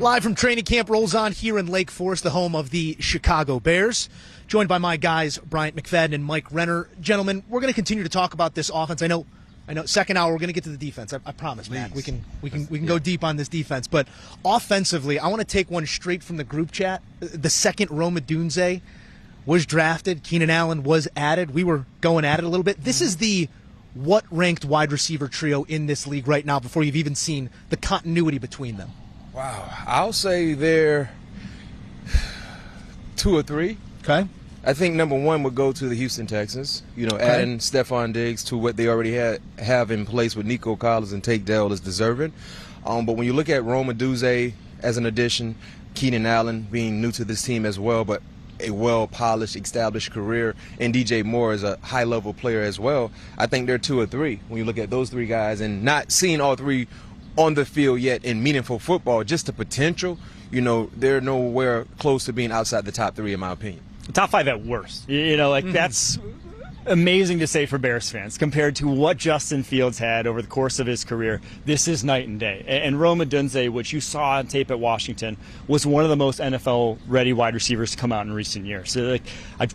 Live from training camp rolls on here in Lake Forest, the home of the Chicago Bears. Joined by my guys, Bryant McFadden and Mike Renner. Gentlemen, we're going to continue to talk about this offense. I know. Second hour, we're going to get to the defense. I promise, Matt. We can go deep on this defense. But offensively, I want to take one straight from the group chat. The second Rome Odunze was drafted, Keenan Allen was added. We were going at it a little bit. This is the what ranked wide receiver trio in this league right now before you've even seen the continuity between them? Wow, I'll say they're 2 or 3. Okay. I think number 1 would go to the Houston Texans. Adding Stephon Diggs to what they already have in place with Nico Collins and Tate Dell is deserving. But when you look at Rome Odunze as an addition, Keenan Allen being new to this team as well, but a well-polished, established career, and DJ Moore is a high-level player as well, I think they're 2 or 3 when you look at those 3 guys, and not seeing all 3 on the field yet in meaningful football, just the potential, they're nowhere close to being outside the top 3 in my opinion. Top 5 at worst. That's amazing to say for Bears fans compared to what Justin Fields had over the course of his career. This is night and day. And Rome Odunze, which you saw on tape at Washington, was one of the most NFL-ready wide receivers to come out in recent years. So,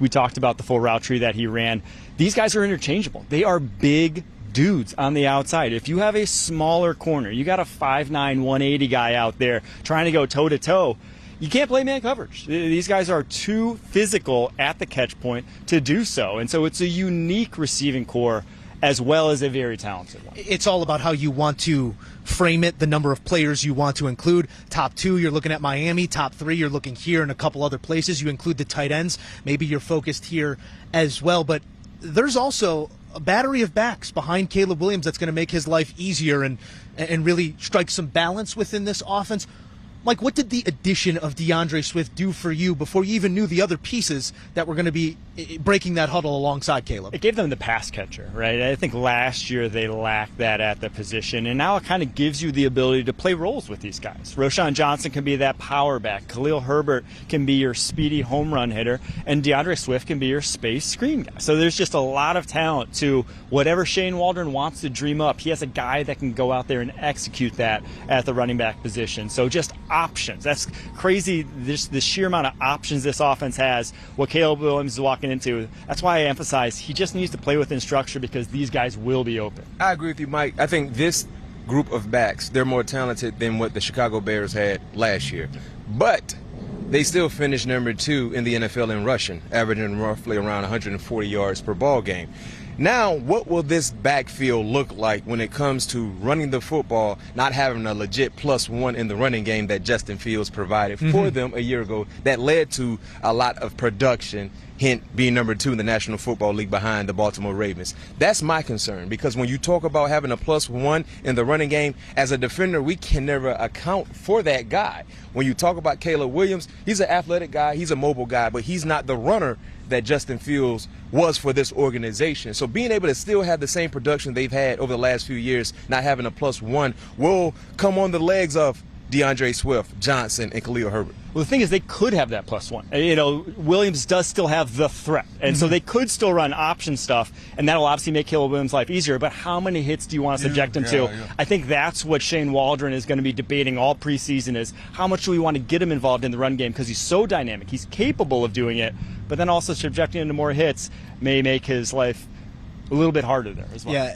we talked about the full route tree that he ran. These guys are interchangeable. They are big dudes on the outside. If you have a smaller corner, you got a 5'9", 180 guy out there trying to go toe-to-toe, you can't play man coverage. These guys are too physical at the catch point to do so. And so it's a unique receiving core as well as a very talented one. It's all about how you want to frame it, the number of players you want to include. Top 2, you're looking at Miami. Top 3, you're looking here and a couple other places. You include the tight ends. Maybe you're focused here as well. But there's also a battery of backs behind Caleb Williams that's going to make his life easier and really strike some balance within this offense. Mike, what did the addition of DeAndre Swift do for you before you even knew the other pieces that were going to be breaking that huddle alongside Caleb? It gave them the pass catcher, right? I think last year they lacked that at the position, and now it kind of gives you the ability to play roles with these guys. Roschon Johnson can be that power back. Khalil Herbert can be your speedy home run hitter, and DeAndre Swift can be your space screen guy. So there's just a lot of talent to whatever Shane Waldron wants to dream up. He has a guy that can go out there and execute that at the running back position. So just options. That's crazy, the sheer amount of options this offense has, what Caleb Williams is walking into. That's why I emphasize he just needs to play within structure because these guys will be open. I agree with you, Mike. I think this group of backs, they're more talented than what the Chicago Bears had last year. But they still finished number 2 in the NFL in rushing, averaging roughly around 140 yards per ball game. Now, what will this backfield look like when it comes to running the football, not having a legit +1 in the running game that Justin Fields provided for them a year ago that led to a lot of production, hint being number 2 in the National Football League behind the Baltimore Ravens? That's my concern, because when you talk about having a +1 in the running game, as a defender, we can never account for that guy. When you talk about Caleb Williams, he's an athletic guy, he's a mobile guy, but he's not the runner that Justin Fields was for this organization. So being able to still have the same production they've had over the last few years, not having a +1, will come on the legs of DeAndre Swift, Johnson, and Khalil Herbert. Well, the thing is, they could have that +1. Williams does still have the threat, and so they could still run option stuff, and that'll obviously make Caleb Williams' life easier. But how many hits do you want to subject him to? Yeah. I think that's what Shane Waldron is going to be debating all preseason: is how much do we want to get him involved in the run game, because he's so dynamic, he's capable of doing it, but then also subjecting him to more hits may make his life a little bit harder there as well. Yeah,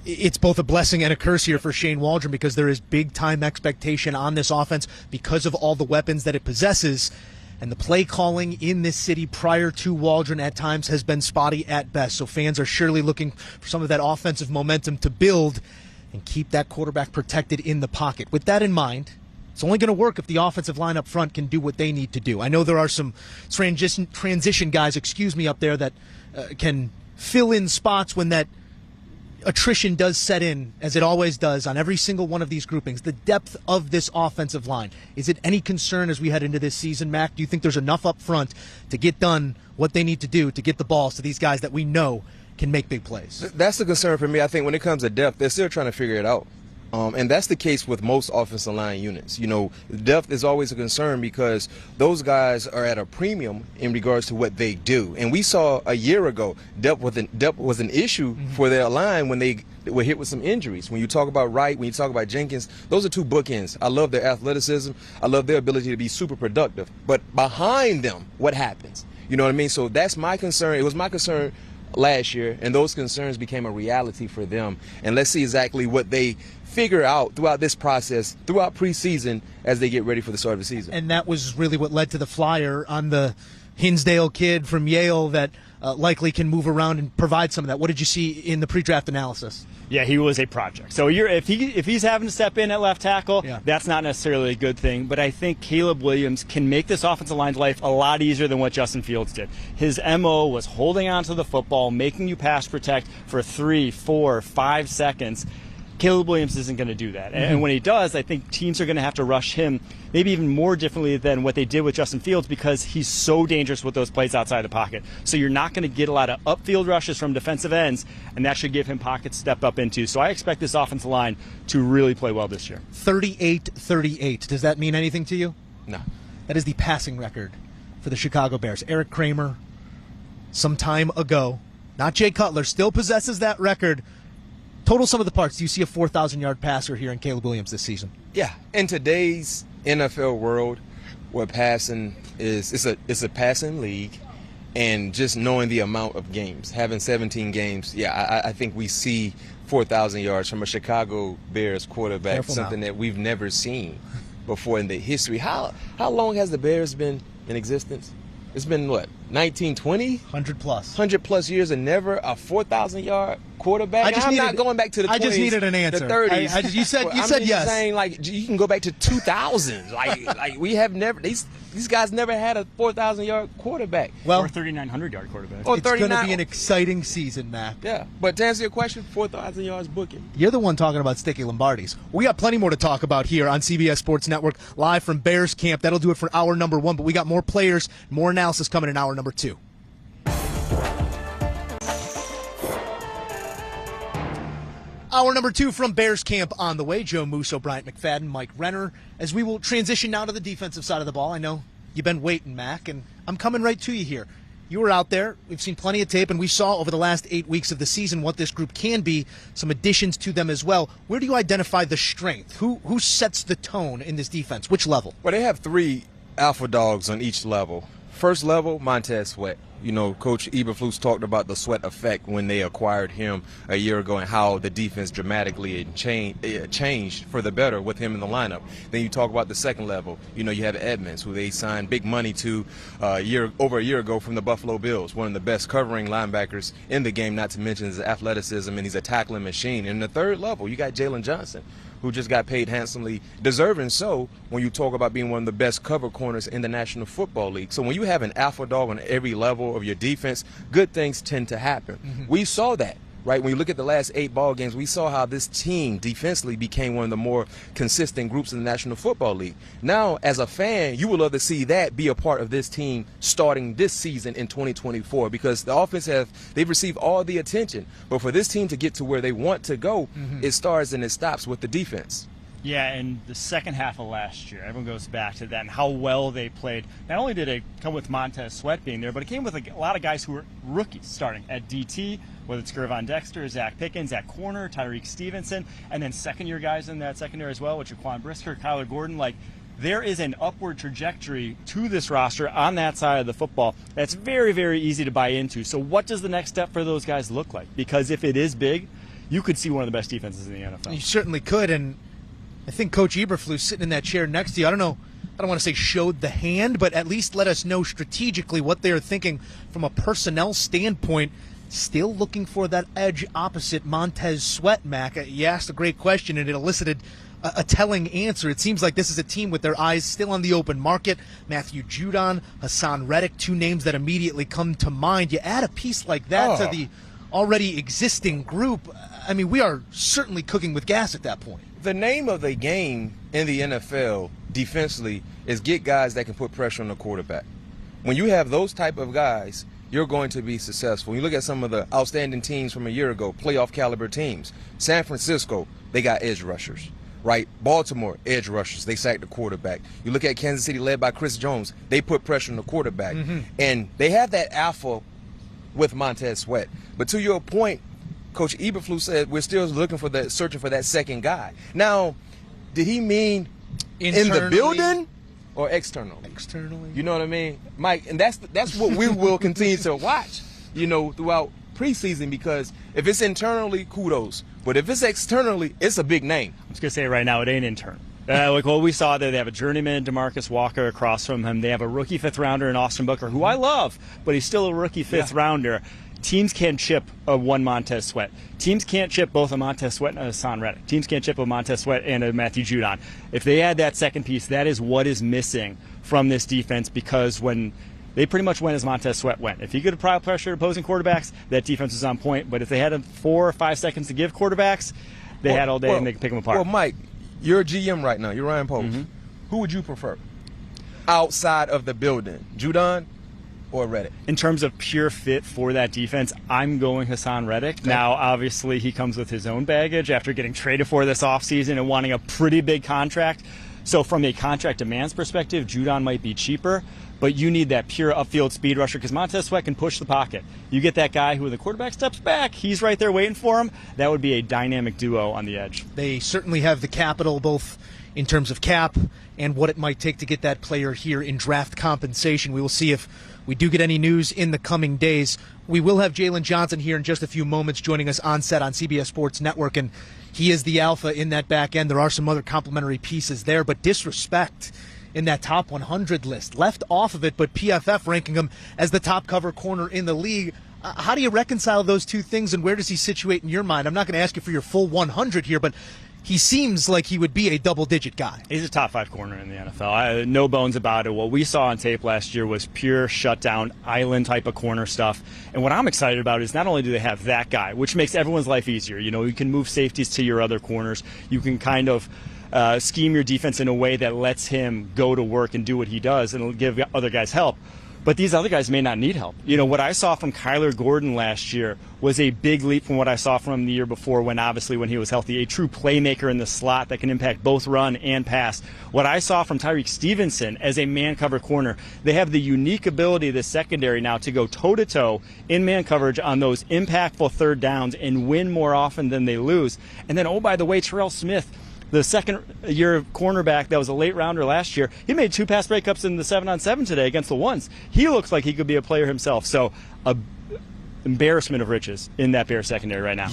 it's both a blessing and a curse here for Shane Waldron, because there is big-time expectation on this offense because of all the weapons that it possesses. And the play calling in this city prior to Waldron at times has been spotty at best. So fans are surely looking for some of that offensive momentum to build and keep that quarterback protected in the pocket. With that in mind, it's only going to work if the offensive line up front can do what they need to do. I know there are some transition guys, up there that can fill in spots when that attrition does set in, as it always does on every single one of these groupings. The depth of this offensive line, is it any concern as we head into this season, Mac? Do you think there's enough up front to get done what they need to do to get the balls to these guys that we know can make big plays? That's the concern for me. I think when it comes to depth, they're still trying to figure it out. And that's the case with most offensive line units. You know, depth is always a concern because those guys are at a premium in regards to what they do. And we saw a year ago depth was an issue for their line when they were hit with some injuries. When you talk about Wright, when you talk about Jenkins, those are two bookends. I love their athleticism. I love their ability to be super productive. But behind them, what happens? You know what I mean? So that's my concern. It was my concern last year, and those concerns became a reality for them. And let's see exactly what they figure out throughout this process, throughout preseason, as they get ready for the start of the season. And that was really what led to the flyer on the Hinsdale kid from Yale that likely can move around and provide some of that. What did you see in the pre-draft analysis? Yeah, he was a project. So if he's having to step in at left tackle, that's not necessarily a good thing. But I think Caleb Williams can make this offensive line's life a lot easier than what Justin Fields did. His MO was holding on to the football, making you pass protect for 3, 4, 5 seconds. Caleb Williams isn't going to do that. And when he does, I think teams are going to have to rush him maybe even more differently than what they did with Justin Fields because he's so dangerous with those plays outside the pocket. So you're not going to get a lot of upfield rushes from defensive ends, and that should give him pockets to step up into. So I expect this offensive line to really play well this year. 38-38. Does that mean anything to you? No. That is the passing record for the Chicago Bears. Eric Kramer, some time ago, not Jay Cutler, still possesses that record. Total sum of the parts, do you see a 4,000-yard passer here in Caleb Williams this season? Yeah. In today's NFL world, where passing it's a passing league, and just knowing the amount of games, having 17 games, I think we see 4,000 yards from a Chicago Bears quarterback, Careful something now. that we've never seen before in the history. How long has the Bears been in existence? It's been, what, 1920? 100 plus. 100 plus years and never a 4,000-yard quarterback. I'm not going back to the 20s. I just needed an answer. The 30s. You said I'm yes. just saying, like, you can go back to 2000. like we have never. These guys never had a 4,000-yard quarterback. Or 3,900-yard quarterback. Or It's going 39. to be an exciting season, Mac. Yeah, but to answer your question, 4,000 yards booking. You're the one talking about sticky Lombardis. We got plenty more to talk about here on CBS Sports Network, live from Bears camp. That'll do it for hour number 1, but we got more players, more analysis coming in hour number 2. Hour number 2 from Bears camp on the way. Joe Musso, Bryant McFadden, Mike Renner. As we will transition now to the defensive side of the ball. I know you've been waiting, Mac, and I'm coming right to you here. You were out there. We've seen plenty of tape, and we saw over the last 8 weeks of the season what this group can be, some additions to them as well. Where do you identify the strength? Who sets the tone in this defense? Which level? Well, they have 3 alpha dogs on each level. First level, Montez Sweat. You know, Coach Eberflus talked about the Sweat effect when they acquired him a year ago and how the defense dramatically changed for the better with him in the lineup. Then you talk about the second level. You know, you have Edmonds, who they signed big money to over a year ago from the Buffalo Bills, one of the best covering linebackers in the game, not to mention his athleticism, and he's a tackling machine. And the third level, you got Jalen Johnson, who just got paid handsomely, deserving so, when you talk about being one of the best cover corners in the National Football League. So when you have an alpha dog on every level of your defense, good things tend to happen. We saw that, right? When you look at the last 8 ball games, we saw how this team defensively became one of the more consistent groups in the National Football League. Now, as a fan, you would love to see that be a part of this team starting this season in 2024, because the offense they've received all the attention. But for this team to get to where they want to go, it starts and it stops with the defense. Yeah, and the second half of last year, everyone goes back to that and how well they played. Not only did it come with Montez Sweat being there, but it came with a lot of guys who were rookies starting at DT, whether it's Gervon Dexter, Zach Pickens, at corner, Tyreek Stevenson, and then second-year guys in that secondary as well, which are Jaquan Brisker, Kyler Gordon. Like, there is an upward trajectory to this roster on that side of the football that's very, very easy to buy into. So what does the next step for those guys look like? Because if it is big, you could see one of the best defenses in the NFL. You certainly could, and I think Coach Eberflus sitting in that chair next to you, I don't want to say showed the hand, but at least let us know strategically what they're thinking from a personnel standpoint. Still looking for that edge opposite Montez Sweat, Mac. You asked a great question, and it elicited a telling answer. It seems like this is a team with their eyes still on the open market. Matthew Judon, Hassan Reddick, 2 names that immediately come to mind. You add a piece like that to the already existing group, I mean, we are certainly cooking with gas at that point. The name of the game in the NFL defensively is get guys that can put pressure on the quarterback. When you have those type of guys, you're going to be successful. You look at some of the outstanding teams from a year ago, playoff caliber teams. San Francisco, they got edge rushers, right? Baltimore, edge rushers. They sacked the quarterback. You look at Kansas City, led by Chris Jones. They put pressure on the quarterback. And they have that alpha with Montez Sweat. But to your point, Coach Eberflus said we're still looking for searching for that second guy. Now, did he mean in the building or externally? Externally. You know what I mean, Mike? And that's what we will continue to watch, throughout preseason, because if it's internally, kudos. But if it's externally, it's a big name. I was going to say right now, it ain't internal. Like what we saw there, they have a journeyman, DeMarcus Walker, across from him. They have a rookie fifth-rounder in Austin Booker, who I love, but he's still a rookie fifth-rounder. Teams can't chip a one Montez Sweat. Teams can't chip both a Montez Sweat and a Hassan Reddick. Teams can't chip a Montez Sweat and a Matthew Judon. If they add that second piece, that is what is missing from this defense, because when they pretty much went as Montez Sweat went. If he could apply pressure to opposing quarterbacks, that defense was on point. But if they had 4 or 5 seconds to give quarterbacks, they had all day and they could pick them apart. Well, Mike, you're a GM right now. You're Ryan Post. Who would you prefer outside of the building, Judon or Reddick? In terms of pure fit for that defense, I'm going Hassan Reddick. Okay. Now, obviously, he comes with his own baggage after getting traded for this offseason and wanting a pretty big contract. So from a contract demands perspective, Judon might be cheaper, but you need that pure upfield speed rusher because Montez Sweat can push the pocket. You get that guy who, when the quarterback steps back, he's right there waiting for him. That would be a dynamic duo on the edge. They certainly have the capital, both in terms of cap and what it might take to get that player here in draft compensation. We will see if we do get any news in the coming days. We will have Jalen Johnson here in just a few moments joining us on set on CBS Sports Network, and he is the alpha in that back end. There are some other complementary pieces there, but disrespect in that top 100 list. Left off of it, but PFF ranking him as the top cover corner in the league. How do you reconcile those two things, and where does he situate in your mind? I'm not going to ask you for your full 100 here, but he seems like he would be a double-digit guy. He's a top 5 corner in the NFL. No bones about it. What we saw on tape last year was pure shutdown, island type of corner stuff. And what I'm excited about is not only do they have that guy, which makes everyone's life easier. You can move safeties to your other corners. You can kind of scheme your defense in a way that lets him go to work and do what he does and give other guys help. But these other guys may not need help. What I saw from Kyler Gordon last year was a big leap from what I saw from him the year before when he was healthy, a true playmaker in the slot that can impact both run and pass. What I saw from Tyreek Stevenson as a man-cover corner, they have the unique ability, the secondary now, to go toe-to-toe in man coverage on those impactful third downs and win more often than they lose. And then, oh, by the way, Terrell Smith, the second-year cornerback that was a late rounder last year, he made 2 pass breakups in the 7-on-7 today against the ones. He looks like he could be a player himself. So, embarrassment of riches in that Bears secondary right now.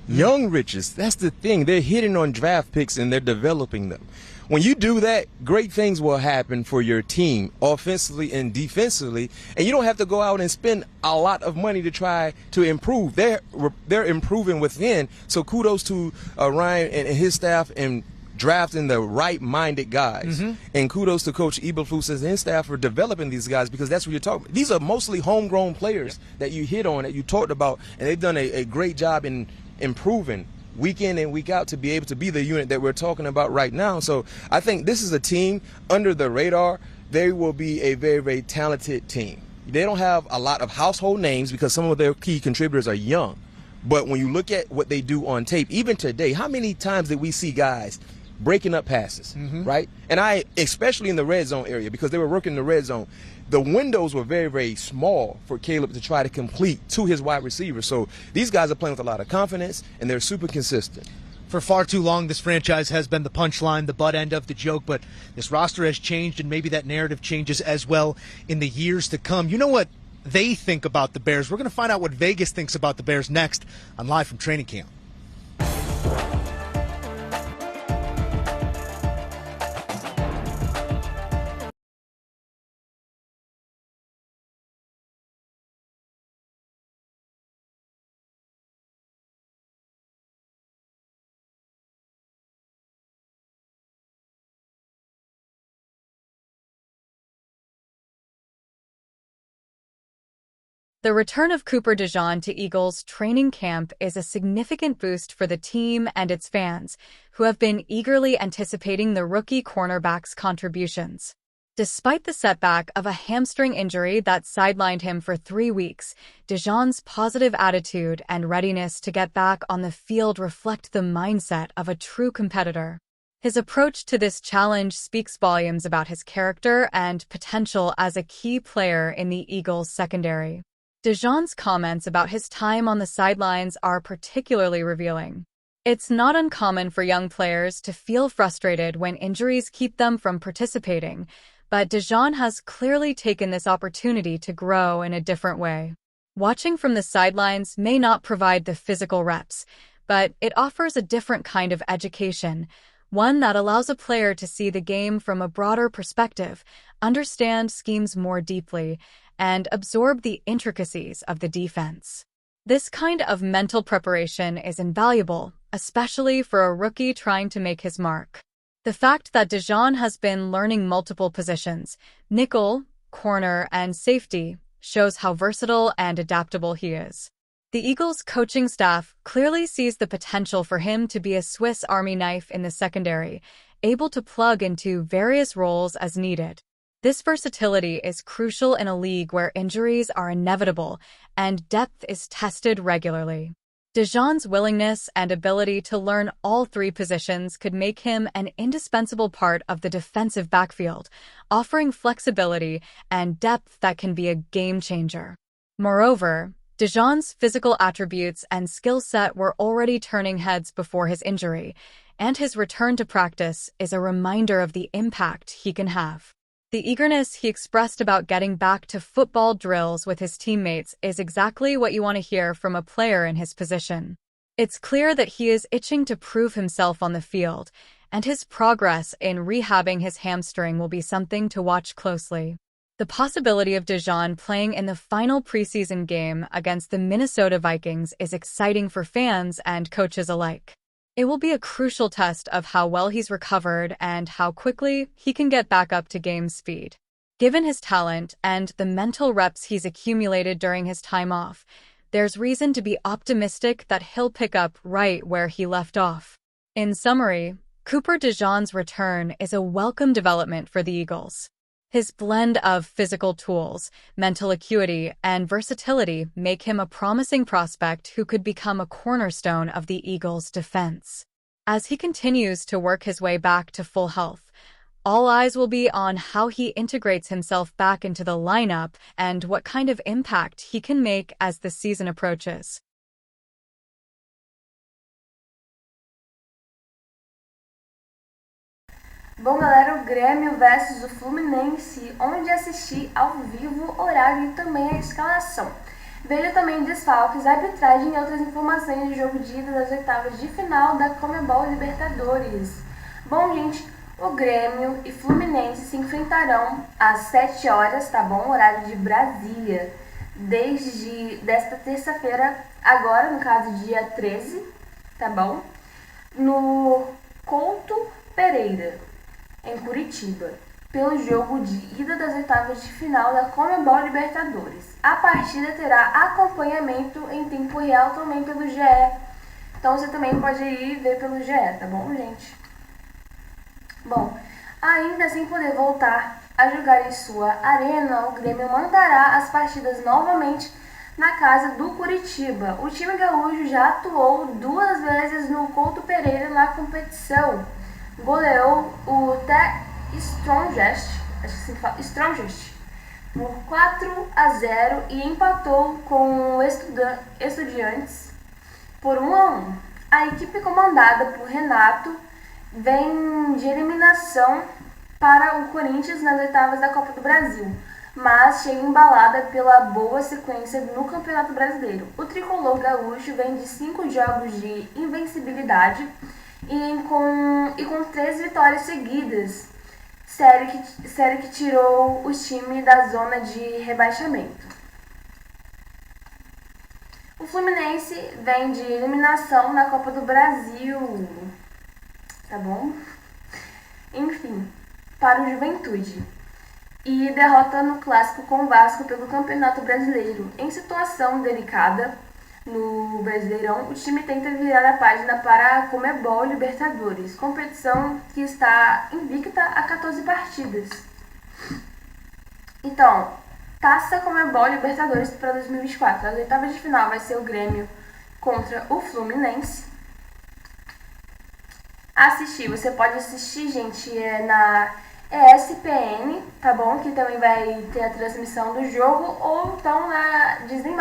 Young riches. That's the thing. They're hitting on draft picks and they're developing them. When you do that, great things will happen for your team, offensively and defensively, and you don't have to go out and spend a lot of money to try to improve. They're improving within. So kudos to Ryan and his staff in drafting the right-minded guys, and kudos to Coach Eberflus and his staff for developing these guys, because that's what you're talking about. These are mostly homegrown players that you hit on, that you talked about, and they've done a great job in improving week in and week out to be able to be the unit that we're talking about right now. So I think this is a team under the radar. They will be a very, very talented team. They don't have a lot of household names because some of their key contributors are young. But when you look at what they do on tape, even today, how many times did we see guys breaking up passes, right? And especially in the red zone area, because they were working in the red zone, the windows were very, very small for Caleb to try to complete to his wide receiver. So these guys are playing with a lot of confidence, and they're super consistent. For far too long, this franchise has been the punchline, the butt end of the joke, but this roster has changed, and maybe that narrative changes as well in the years to come. You know what they think about the Bears? We're going to find out what Vegas thinks about the Bears next on Live from Training Camp. The return of Cooper DeJean to Eagles training camp is a significant boost for the team and its fans, who have been eagerly anticipating the rookie cornerback's contributions. Despite the setback of a hamstring injury that sidelined him for 3 weeks, DeJean's positive attitude and readiness to get back on the field reflect the mindset of a true competitor. His approach to this challenge speaks volumes about his character and potential as a key player in the Eagles' secondary. DeJean's comments about his time on the sidelines are particularly revealing. It's not uncommon for young players to feel frustrated when injuries keep them from participating, but DeJean has clearly taken this opportunity to grow in a different way. Watching from the sidelines may not provide the physical reps, but it offers a different kind of education, one that allows a player to see the game from a broader perspective, understand schemes more deeply, and absorb the intricacies of the defense. This kind of mental preparation is invaluable, especially for a rookie trying to make his mark. The fact that DeJean has been learning multiple positions, nickel, corner, and safety, shows how versatile and adaptable he is. The Eagles' coaching staff clearly sees the potential for him to be a Swiss Army knife in the secondary, able to plug into various roles as needed. This versatility is crucial in a league where injuries are inevitable and depth is tested regularly. DeJean's willingness and ability to learn all 3 positions could make him an indispensable part of the defensive backfield, offering flexibility and depth that can be a game changer. Moreover, DeJean's physical attributes and skill set were already turning heads before his injury, and his return to practice is a reminder of the impact he can have. The eagerness he expressed about getting back to football drills with his teammates is exactly what you want to hear from a player in his position. It's clear that he is itching to prove himself on the field, and his progress in rehabbing his hamstring will be something to watch closely. The possibility of DeJean playing in the final preseason game against the Minnesota Vikings is exciting for fans and coaches alike. It will be a crucial test of how well he's recovered and how quickly he can get back up to game speed. Given his talent and the mental reps he's accumulated during his time off, there's reason to be optimistic that he'll pick up right where he left off. In summary, Cooper DeJean's return is a welcome development for the Eagles. His blend of physical tools, mental acuity, and versatility make him a promising prospect who could become a cornerstone of the Eagles' defense. As he continues to work his way back to full health, all eyes will be on how he integrates himself back into the lineup and what kind of impact he can make as the season approaches. Bom, galera, o Grêmio versus o Fluminense, onde assisti ao vivo, horário e também a escalação. Veja também desfalques, arbitragem e outras informações do jogo de ida das oitavas de final da CONMEBOL Libertadores. Bom, gente, o Grêmio e Fluminense se enfrentarão às 7 horas, tá bom? Horário de Brasília. Desta terça-feira, agora, no caso, dia 13, tá bom? No Couto Pereira, em Curitiba, pelo jogo de ida das oitavas de final da CONMEBOL Libertadores. A partida terá acompanhamento em tempo real também pelo GE. Então você também pode ir ver pelo GE, tá bom, gente? Bom, ainda sem poder voltar a jogar em sua arena, o Grêmio mandará as partidas novamente na casa do Curitiba. O time gaúcho já atuou 2 vezes no Couto Pereira na competição. Goleou o The Strongest, acho que se fala Strongest, por 4-0 e empatou com o Estudiantes por 1-1. A equipe comandada por Renato vem de eliminação para o Corinthians nas oitavas da Copa do Brasil, mas chega embalada pela boa sequência no Campeonato Brasileiro. O tricolor gaúcho vem de 5 jogos de invencibilidade e com 3 vitórias seguidas, série que tirou o time da zona de rebaixamento. O Fluminense vem de eliminação na Copa do Brasil, tá bom? Enfim, para o Juventude. E derrota no clássico com o Vasco pelo Campeonato Brasileiro. Em situação delicada no Brasileirão, o time tenta virar a página para a CONMEBOL Libertadores, competição que está invicta a 14 partidas. Então, Taça Comebol Libertadores para 2024. As oitavas de final vai ser o Grêmio contra o Fluminense. Você pode assistir, gente, na ESPN, tá bom? Que também vai ter a transmissão do jogo, ou então na Disney+.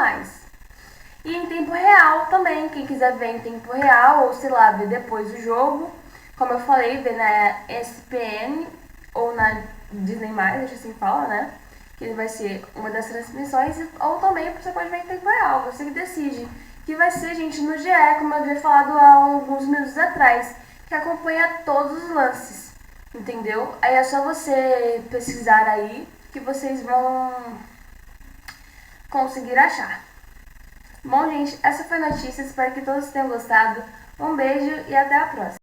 E em tempo real também, quem quiser ver em tempo real, ou sei lá, ver depois do jogo, como eu falei, ver na ESPN ou na Disney+, deixa assim fala, né? Que vai ser uma das transmissões, ou também você pode ver em tempo real, você que decide. Que vai ser, gente, no GE, como eu havia falado há alguns minutos atrás, que acompanha todos os lances, entendeu? Aí é só você pesquisar aí que vocês vão conseguir achar. Bom, gente, essa foi a notícia, espero que todos tenham gostado. Um beijo e até a próxima!